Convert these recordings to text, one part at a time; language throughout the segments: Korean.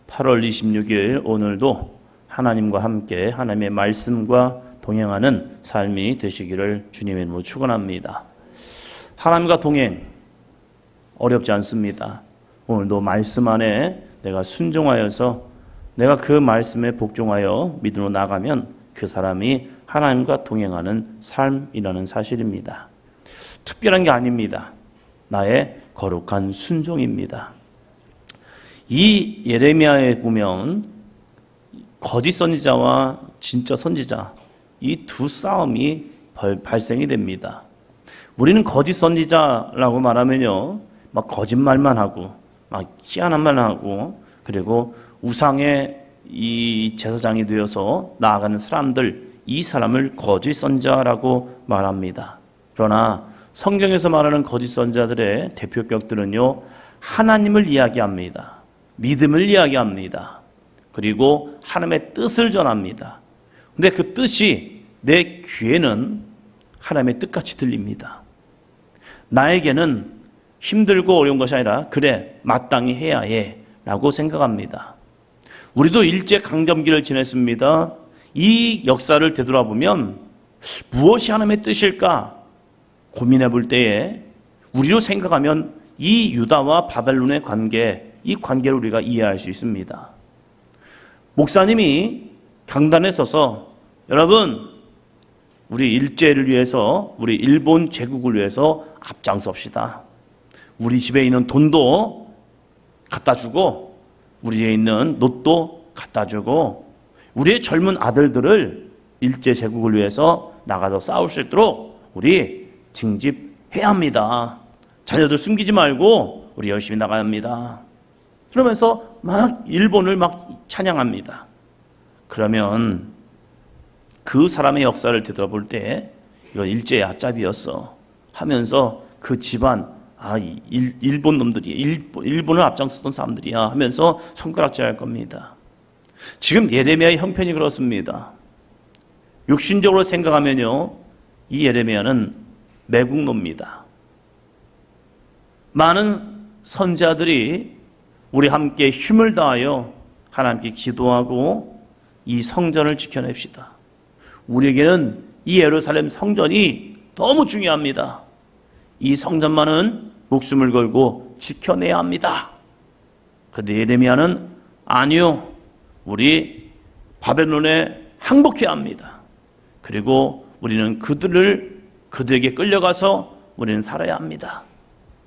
8월 26일 오늘도 하나님과 함께 하나님의 말씀과 동행하는 삶이 되시기를 주님의 이름으로 축원합니다. 하나님과 동행 어렵지 않습니다. 오늘도 말씀 안에 내가 순종하여서 내가 그 말씀에 복종하여 믿음으로 나가면 그 사람이 하나님과 동행하는 삶이라는 사실입니다. 특별한 게 아닙니다. 나의 거룩한 순종입니다. 이 예레미야에 보면 거짓 선지자와 진짜 선지자 이 두 싸움이 발생이 됩니다. 우리는 거짓 선지자라고 말하면요, 막 거짓말만 하고 막 희한한 말만 하고 그리고 우상의 이 제사장이 되어서 나아가는 사람들, 이 사람을 거짓 선지자라고 말합니다. 그러나 성경에서 말하는 거짓 선지자들의 대표격들은요, 하나님을 이야기합니다. 믿음을 이야기합니다. 그리고 하나님의 뜻을 전합니다. 근데 그 뜻이 내 귀에는 하나님의 뜻같이 들립니다. 나에게는 힘들고 어려운 것이 아니라 그래 마땅히 해야 해 라고 생각합니다. 우리도 일제강점기를 지냈습니다. 이 역사를 되돌아보면 무엇이 하나님의 뜻일까 고민해 볼 때에 우리로 생각하면 이 유다와 바벨론의 관계, 이 관계를 우리가 이해할 수 있습니다. 목사님이 강단에 서서 여러분 우리 일제를 위해서 우리 일본 제국을 위해서 앞장섭시다. 우리 집에 있는 돈도 갖다 주고 우리에 있는 놋도 갖다 주고 우리의 젊은 아들들을 일제 제국을 위해서 나가서 싸울 수 있도록 우리 징집해야 합니다. 자녀들 숨기지 말고 우리 열심히 나가야 합니다. 그러면서 막 일본을 막 찬양합니다. 그러면 그 사람의 역사를 되돌아볼 때 이건 일제의 앞잡이였어 하면서 그 집안 일본 놈들이 일본을 앞장섰던 사람들이야 하면서 손가락질할 겁니다. 지금 예레미야의 형편이 그렇습니다. 육신적으로 생각하면요, 이 예레미야는 매국노입니다. 많은 선지자들이 우리 함께 힘을 다하여 하나님께 기도하고 이 성전을 지켜냅시다. 우리에게는 이 예루살렘 성전이 너무 중요합니다. 이 성전만은 목숨을 걸고 지켜내야 합니다. 그런데 예레미야는 아니요, 우리 바벨론에 항복해야 합니다. 그리고 우리는 그들에게 끌려가서 우리는 살아야 합니다.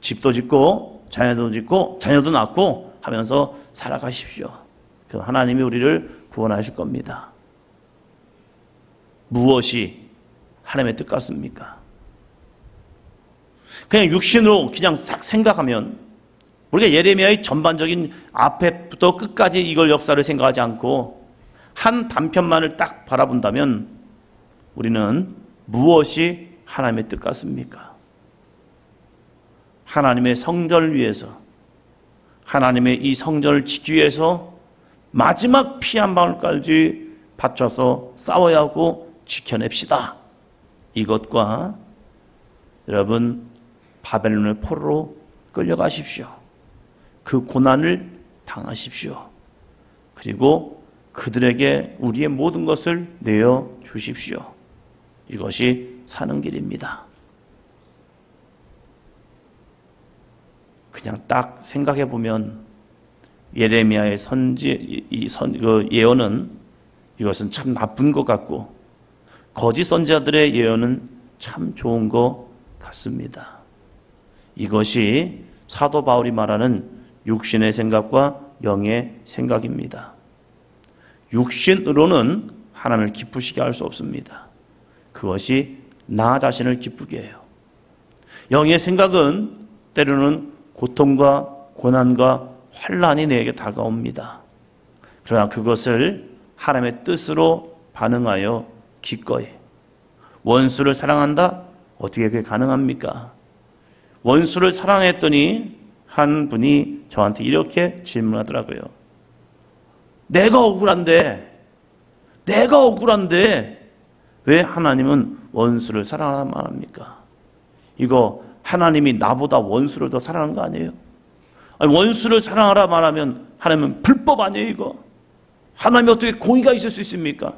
집도 짓고 자녀도 짓고 자녀도 낳고 하면서 살아가십시오. 그 하나님이 우리를 구원하실 겁니다. 무엇이 하나님의 뜻 같습니까? 그냥 육신으로 그냥 싹 생각하면 우리가 예레미야의 전반적인 앞에부터 끝까지 이걸 역사를 생각하지 않고 한 단편만을 딱 바라본다면 우리는 무엇이 하나님의 뜻 같습니까? 하나님의 성전을 위해서, 하나님의 이 성전을 지키기 위해서 마지막 피 한 방울까지 바쳐서 싸워야 하고 지켜냅시다. 이것과 여러분 바벨론의 포로로 끌려가십시오. 그 고난을 당하십시오. 그리고 그들에게 우리의 모든 것을 내어주십시오. 이것이 사는 길입니다. 그냥 딱 생각해 보면 예레미야의 예언은 이것은 참 나쁜 것 같고 거짓 선지자들의 예언은 참 좋은 것 같습니다. 이것이 사도 바울이 말하는 육신의 생각과 영의 생각입니다. 육신으로는 하나님을 기쁘시게 할 수 없습니다. 그것이 나 자신을 기쁘게 해요. 영의 생각은 때로는 고통과 고난과 환난이 내게 다가옵니다. 그러나 그것을 하나님의 뜻으로 반응하여 기꺼이 원수를 사랑한다? 어떻게 그게 가능합니까? 원수를 사랑했더니 한 분이 저한테 이렇게 질문하더라고요. 내가 억울한데 왜 하나님은 원수를 사랑하란 말합니까? 이거 하나님이 나보다 원수를 더 사랑하는 거 아니에요? 아니, 원수를 사랑하라 말하면 하나님은 불법 아니에요 이거? 하나님이 어떻게 공의가 있을 수 있습니까?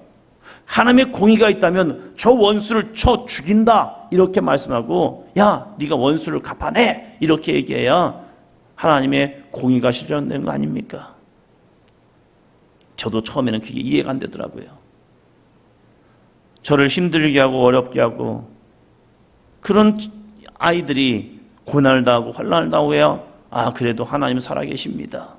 하나님의 공의가 있다면 저 원수를 쳐 죽인다 이렇게 말씀하고 야 네가 원수를 갚아내 이렇게 얘기해야 하나님의 공의가 실현되는 거 아닙니까? 저도 처음에는 그게 이해가 안 되더라고요. 저를 힘들게 하고 어렵게 하고 그런 아이들이 고난을 당하고 환난을 당하고 해야 그래도 하나님은 살아계십니다.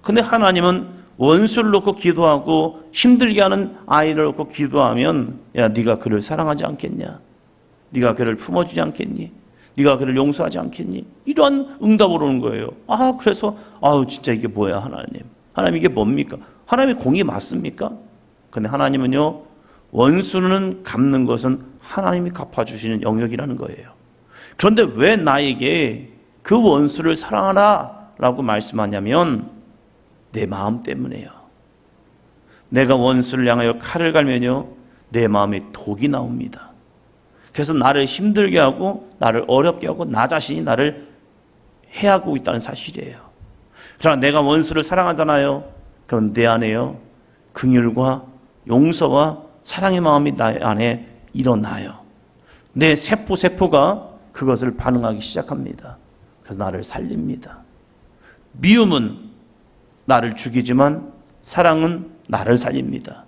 근데 하나님은 원수를 놓고 기도하고 힘들게 하는 아이를 놓고 기도하면 야 네가 그를 사랑하지 않겠냐? 네가 그를 품어주지 않겠니? 네가 그를 용서하지 않겠니? 이런 응답으로 오는 거예요. 그래서 진짜 이게 뭐야 하나님? 하나님 이게 뭡니까? 하나님의 공의 맞습니까? 근데 하나님은요 원수는 갚는 것은 하나님이 갚아주시는 영역이라는 거예요. 그런데 왜 나에게 그 원수를 사랑하라 라고 말씀하냐면 내 마음 때문에요. 내가 원수를 향하여 칼을 갈면요 내 마음에 독이 나옵니다. 그래서 나를 힘들게 하고 나를 어렵게 하고 나 자신이 나를 해하고 있다는 사실이에요. 그러나 내가 원수를 사랑하잖아요. 그럼 내 안에요 긍휼과 용서와 사랑의 마음이 나 안에 일어나요. 내 세포가 그것을 반응하기 시작합니다. 그래서 나를 살립니다. 미움은 나를 죽이지만 사랑은 나를 살립니다.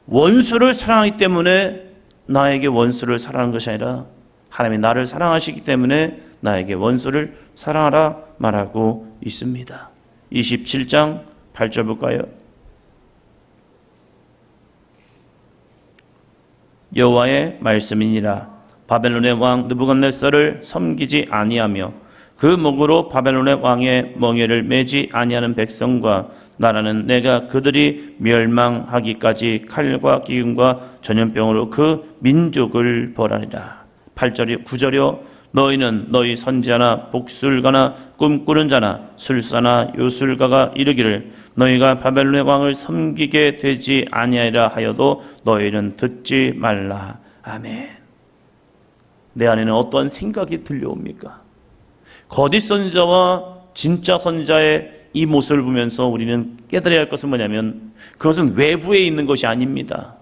원수를 사랑하기 때문에 나에게 원수를 사랑하는 것이 아니라 하나님이 나를 사랑하시기 때문에 나에게 원수를 사랑하라 말하고 있습니다. 27장 8절 볼까요? 여호와의 말씀이니라. 바벨론의 왕 느부갓네살을 섬기지 아니하며 그 목으로 바벨론의 왕의 멍에를 매지 아니하는 백성과 나라는 내가 그들이 멸망하기까지 칼과 기근과 전염병으로 그 민족을 벌하리라. 8절이 9절이요 너희는 너희 선지자나 복술가나 꿈꾸는 자나 술사나 요술가가 이르기를 너희가 바벨론의 왕을 섬기게 되지 아니하리라 하여도 너희는 듣지 말라. 아멘. 내 안에는 어떠한 생각이 들려옵니까? 거짓 선지자와 진짜 선지자의 이 모습을 보면서 우리는 깨달아야 할 것은 뭐냐면 그것은 외부에 있는 것이 아닙니다.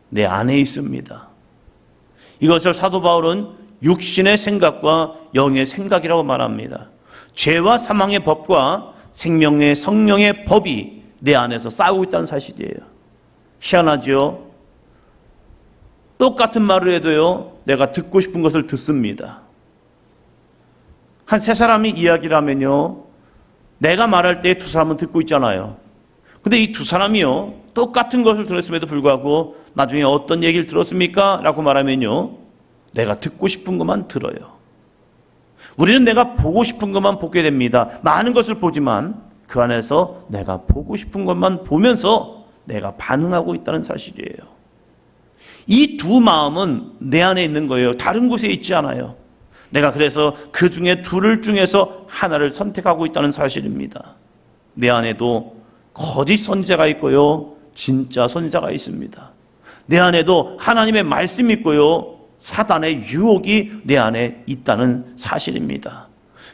내 안에 있습니다. 이것을 사도 바울은 육신의 생각과 영의 생각이라고 말합니다. 죄와 사망의 법과 생명의 성령의 법이 내 안에서 싸우고 있다는 사실이에요. 희한하죠? 똑같은 말을 해도요 내가 듣고 싶은 것을 듣습니다. 한 세 사람이 이야기를 하면요 내가 말할 때 두 사람은 듣고 있잖아요. 근데 이 두 사람이요 똑같은 것을 들었음에도 불구하고 나중에 어떤 얘기를 들었습니까? 라고 말하면요 내가 듣고 싶은 것만 들어요. 우리는 내가 보고 싶은 것만 보게 됩니다. 많은 것을 보지만 그 안에서 내가 보고 싶은 것만 보면서 내가 반응하고 있다는 사실이에요. 이 두 마음은 내 안에 있는 거예요. 다른 곳에 있지 않아요. 내가 그래서 그 중에 둘을 중에서 하나를 선택하고 있다는 사실입니다. 내 안에도 거짓 선지자가 있고요 진짜 선지자가 있습니다. 내 안에도 하나님의 말씀이 있고요 사단의 유혹이 내 안에 있다는 사실입니다.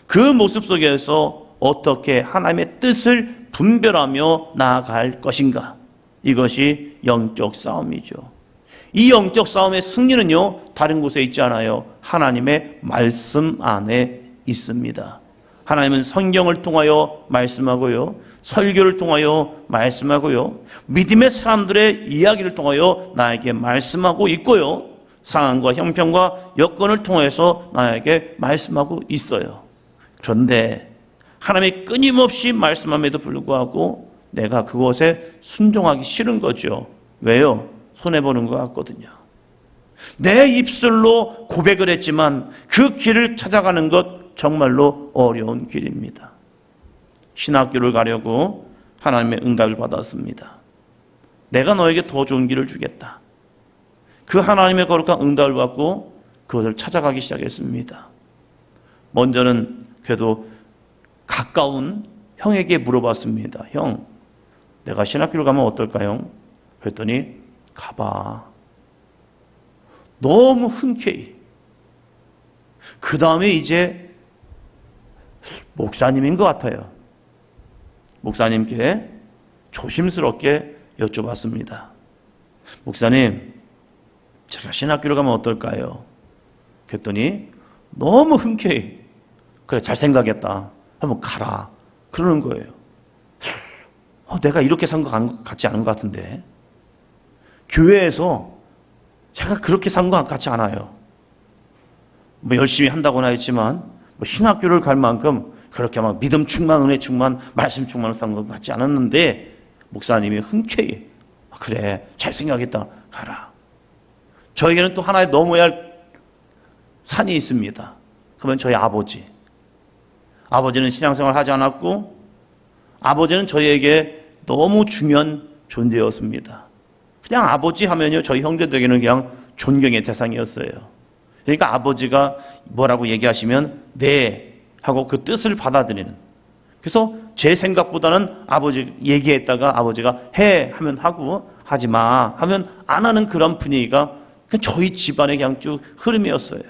그 모습 속에서 어떻게 하나님의 뜻을 분별하며 나아갈 것인가, 이것이 영적 싸움이죠. 이 영적 싸움의 승리는요 다른 곳에 있지 않아요. 하나님의 말씀 안에 있습니다. 하나님은 성경을 통하여 말씀하고요 설교를 통하여 말씀하고요 믿음의 사람들의 이야기를 통하여 나에게 말씀하고 있고요 상황과 형편과 여건을 통해서 나에게 말씀하고 있어요. 그런데 하나님이 끊임없이 말씀함에도 불구하고 내가 그것에 순종하기 싫은 거죠. 왜요? 손해보는 것 같거든요. 내 입술로 고백을 했지만 그 길을 찾아가는 것 정말로 어려운 길입니다. 신학교를 가려고 하나님의 응답을 받았습니다. 내가 너에게 더 좋은 길을 주겠다. 그 하나님의 거룩한 응답을 받고 그것을 찾아가기 시작했습니다. 먼저는 그래도 가까운 형에게 물어봤습니다. 형, 내가 신학교를 가면 어떨까요? 그랬더니 가봐. 너무 흔쾌히. 그 다음에 이제 목사님인 것 같아요. 목사님께 조심스럽게 여쭤봤습니다. 목사님, 제가 신학교를 가면 어떨까요? 그랬더니 너무 흔쾌히 그래, 잘 생각했다, 한번 가라 그러는 거예요. 내가 이렇게 산 것 같지 않은 것 같은데, 교회에서 제가 그렇게 산 것 같지 않아요. 뭐 열심히 한다고나 했지만 뭐 신학교를 갈 만큼 그렇게 막 믿음 충만, 은혜 충만, 말씀 충만을 산 것 같지 않았는데, 목사님이 흔쾌히 그래, 잘 생각했다, 가라. 저에게는 또 하나의 넘어야 할 산이 있습니다. 그러면 저희 아버지. 아버지는 신앙생활을 하지 않았고 아버지는 저희에게 너무 중요한 존재였습니다. 그냥 아버지 하면요, 저희 형제들에게는 그냥 존경의 대상이었어요. 그러니까 아버지가 뭐라고 얘기하시면 네 하고 그 뜻을 받아들이는. 그래서 제 생각보다는 아버지 얘기했다가 아버지가 해 하면 하고, 하지 마 하면 안 하는 그런 분위기가 저희 집안의 그냥 쭉 흐름이었어요.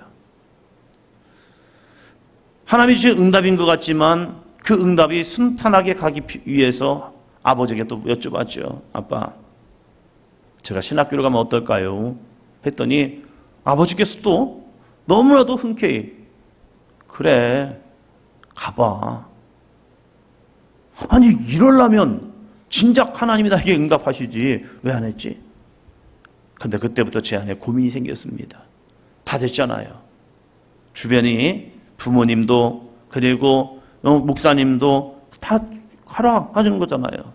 하나님이 주신 응답인 것 같지만 그 응답이 순탄하게 가기 위해서 아버지에게 또 여쭤봤죠. 아빠, 제가 신학교를 가면 어떨까요? 했더니 아버지께서 또 너무나도 흔쾌히 그래, 가봐. 아니, 이러려면 진작 하나님이 나에게 응답하시지 왜 안 했지? 근데 그때부터 제 안에 고민이 생겼습니다. 다 됐잖아요. 주변이 부모님도 그리고 목사님도 다 가라 하는 거잖아요.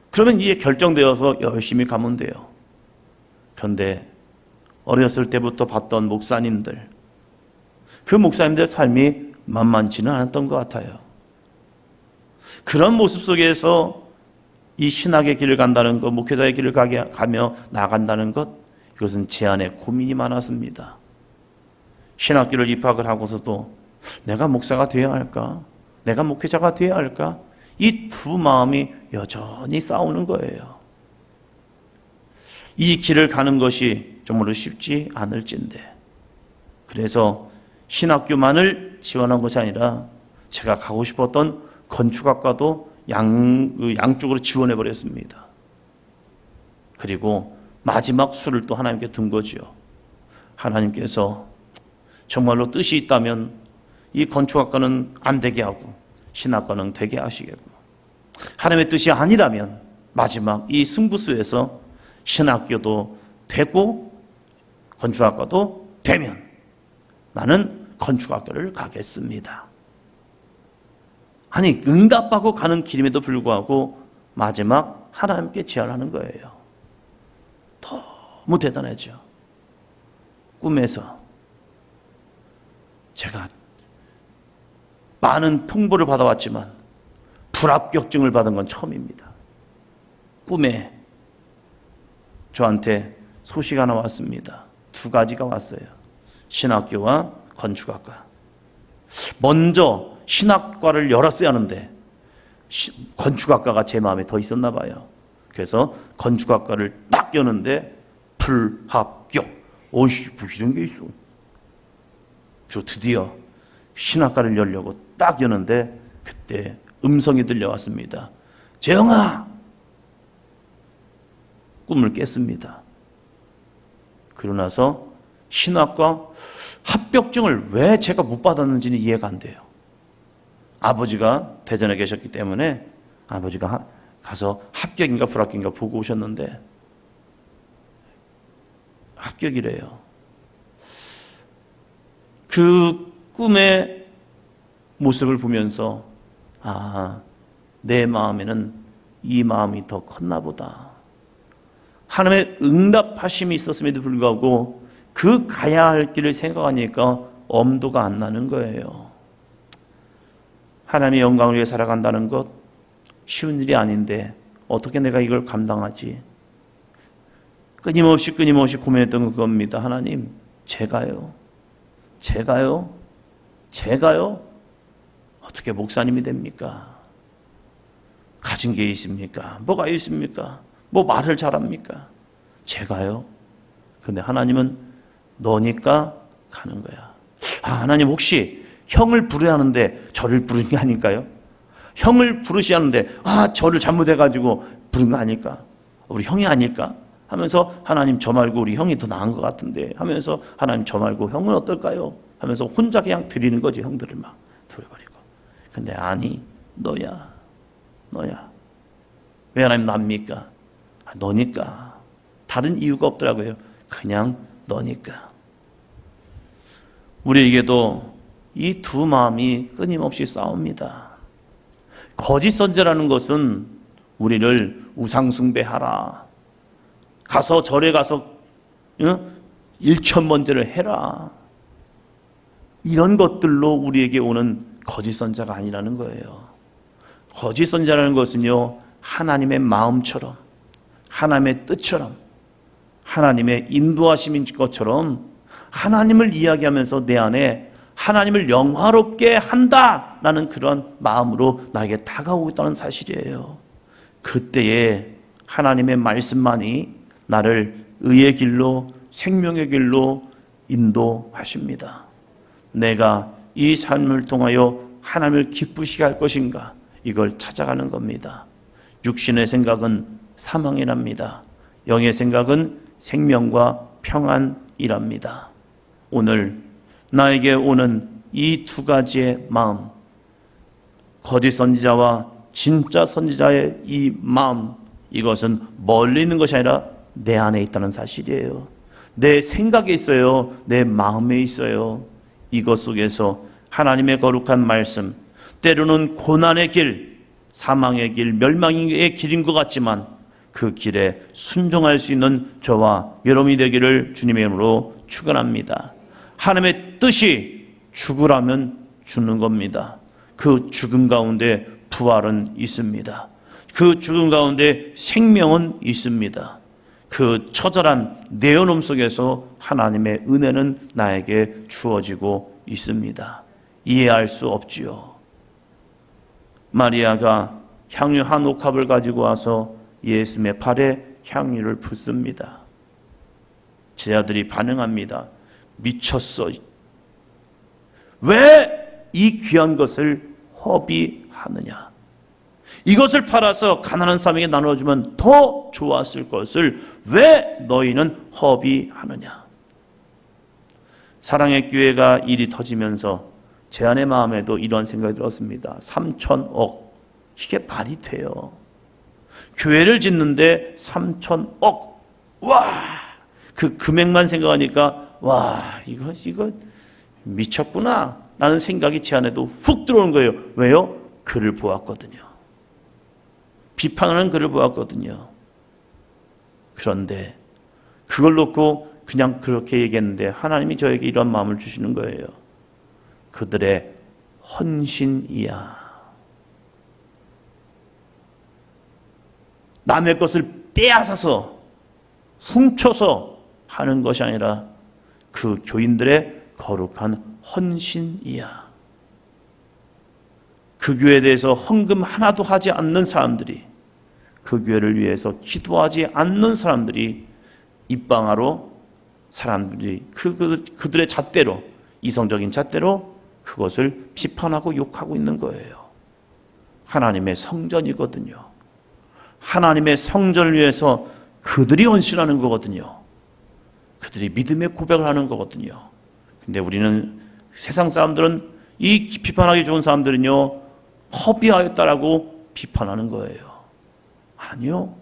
그러면 이제 결정되어서 열심히 가면 돼요. 그런데 어렸을 때부터 봤던 목사님들, 그 목사님들의 삶이 만만치는 않았던 것 같아요. 그런 모습 속에서 이 신학의 길을 간다는 것, 목회자의 길을 가며 나간다는 것, 이것은 제 안에 고민이 많았습니다. 신학교를 입학을 하고서도 내가 목사가 되어야 할까? 내가 목회자가 되어야 할까? 이 두 마음이 여전히 싸우는 거예요. 이 길을 가는 것이 정말로 쉽지 않을진데, 그래서 신학교만을 지원한 것이 아니라 제가 가고 싶었던 건축학과도 양쪽으로 지원해버렸습니다. 그리고 마지막 수를 또 하나님께 둔 거지요. 하나님께서 정말로 뜻이 있다면 이 건축학과는 안 되게 하고 신학과는 되게 하시겠고, 하나님의 뜻이 아니라면 마지막 이 승부수에서 신학교도 되고 건축학과도 되면 나는 건축학교를 가겠습니다. 아니, 응답하고 가는 길임에도 불구하고 마지막 하나님께 제안하는 거예요. 너무 대단하죠. 꿈에서 제가 많은 통보를 받아왔지만 불합격증을 받은 건 처음입니다. 꿈에 저한테 소식 하나 왔습니다. 두 가지가 왔어요. 신학교와 건축학과. 먼저 신학과를 열었어야 하는데 건축학과가 제 마음에 더 있었나 봐요. 그래서 건축학과를 딱 여는데 불합격. 어이씨, 뭐 이런 게 있어. 저 드디어 신학과를 열려고 딱 여는데 그때 음성이 들려왔습니다. 재영아! 꿈을 깼습니다. 그러고 나서 신학과 합격증을 왜 제가 못 받았는지는 이해가 안 돼요. 아버지가 대전에 계셨기 때문에 아버지가 가서 합격인가 불합격인가 보고 오셨는데 합격이래요. 그 꿈의 모습을 보면서 내 마음에는 이 마음이 더 컸나 보다. 하나님의 응답하심이 있었음에도 불구하고 그 가야 할 길을 생각하니까 엄두가 안 나는 거예요. 하나님의 영광을 위해 살아간다는 것 쉬운 일이 아닌데 어떻게 내가 이걸 감당하지? 끊임없이 고민했던 그겁니다. 하나님, 제가요? 어떻게 목사님이 됩니까? 가진 게 있습니까? 뭐가 있습니까? 뭐 말을 잘합니까? 제가요? 근데 하나님은 너니까 가는 거야. 하나님, 혹시 형을 부르는데 저를 부르는 게 아닐까요? 형을 부르시는데 저를 잘못해가지고 부른 거 아닐까? 우리 형이 아닐까? 하면서 하나님 저 말고 우리 형이 더 나은 것 같은데 하면서 하나님 저 말고 형은 어떨까요? 하면서 혼자 그냥 드리는 거지. 형들을 막 부려버리고. 근데 아니, 너야. 왜 하나님 납니까? 너니까. 다른 이유가 없더라고요. 그냥 너니까. 우리에게도 이 두 마음이 끊임없이 싸웁니다. 거짓 선지자라는 것은 우리를 우상숭배하라. 가서 절에 가서 일천번제를 해라. 이런 것들로 우리에게 오는 거짓 선지자가 아니라는 거예요. 거짓 선지자라는 것은요, 하나님의 마음처럼, 하나님의 뜻처럼, 하나님의 인도하심인 것처럼 하나님을 이야기하면서 내 안에 하나님을 영화롭게 한다라는 그런 마음으로 나에게 다가오고 있다는 사실이에요. 그때에 하나님의 말씀만이 나를 의의 길로, 생명의 길로 인도하십니다. 내가 이 삶을 통하여 하나님을 기쁘시게 할 것인가, 이걸 찾아가는 겁니다. 육신의 생각은 사망이랍니다. 영의 생각은 생명과 평안이랍니다. 오늘 나에게 오는 이 두 가지의 마음, 거짓 선지자와 진짜 선지자의 이 마음, 이것은 멀리 있는 것이 아니라 내 안에 있다는 사실이에요. 내 생각에 있어요. 내 마음에 있어요. 이것 속에서 하나님의 거룩한 말씀, 때로는 고난의 길, 사망의 길, 멸망의 길인 것 같지만 그 길에 순종할 수 있는 저와 여러분이 되기를 주님의 이름으로 축원합니다. 하나님의 뜻이 죽으라면 죽는 겁니다. 그 죽음 가운데 부활은 있습니다. 그 죽음 가운데 생명은 있습니다. 그 처절한 내어놈 속에서 하나님의 은혜는 나에게 주어지고 있습니다. 이해할 수 없지요. 마리아가 향유 한 옥합을 가지고 와서 예수님의 팔에 향유를 붓습니다. 제자들이 반응합니다. 미쳤어. 왜 이 귀한 것을 허비하느냐? 이것을 팔아서 가난한 사람에게 나눠주면 더 좋았을 것을 왜 너희는 허비하느냐? 사랑의 교회가 일이 터지면서 제 안의 마음에도 이런 생각이 들었습니다. 3,000억. 이게 말이 돼요. 교회를 짓는데 3,000억. 와! 그 금액만 생각하니까 이거 미쳤구나 라는 생각이 제 안에도 훅 들어오는 거예요. 왜요? 글을 보았거든요. 비판하는 글을 보았거든요. 그런데 그걸 놓고 그냥 그렇게 얘기했는데 하나님이 저에게 이런 마음을 주시는 거예요. 그들의 헌신이야. 남의 것을 빼앗아서 훔쳐서 하는 것이 아니라 그 교인들의 거룩한 헌신이야. 그 교회에 대해서 헌금 하나도 하지 않는 사람들이, 그 교회를 위해서 기도하지 않는 사람들이 입방아로 사람들이 그들의 잣대로, 이성적인 잣대로 그것을 비판하고 욕하고 있는 거예요. 하나님의 성전이거든요. 하나님의 성전을 위해서 그들이 헌신하는 거거든요. 그들이 믿음의 고백을 하는 거거든요. 근데 우리는, 세상 사람들은, 이 비판하기 좋은 사람들은요, 허비하였다라고 비판하는 거예요. 아니요.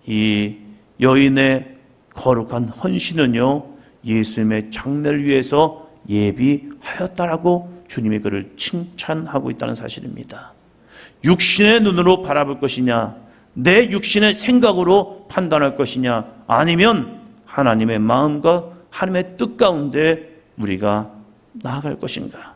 이 여인의 거룩한 헌신은요, 예수님의 장례를 위해서 예비하였다라고 주님이 그를 칭찬하고 있다는 사실입니다. 육신의 눈으로 바라볼 것이냐, 내 육신의 생각으로 판단할 것이냐, 아니면 하나님의 마음과 하나님의 뜻 가운데 우리가 나아갈 것인가.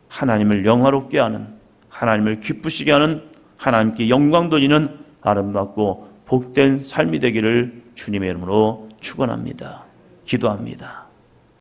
하나님을 영화롭게 하는, 하나님을 기쁘시게 하는, 하나님께 영광 돌리는 아름답고 복된 삶이 되기를 주님의 이름으로 축원합니다. 기도합니다.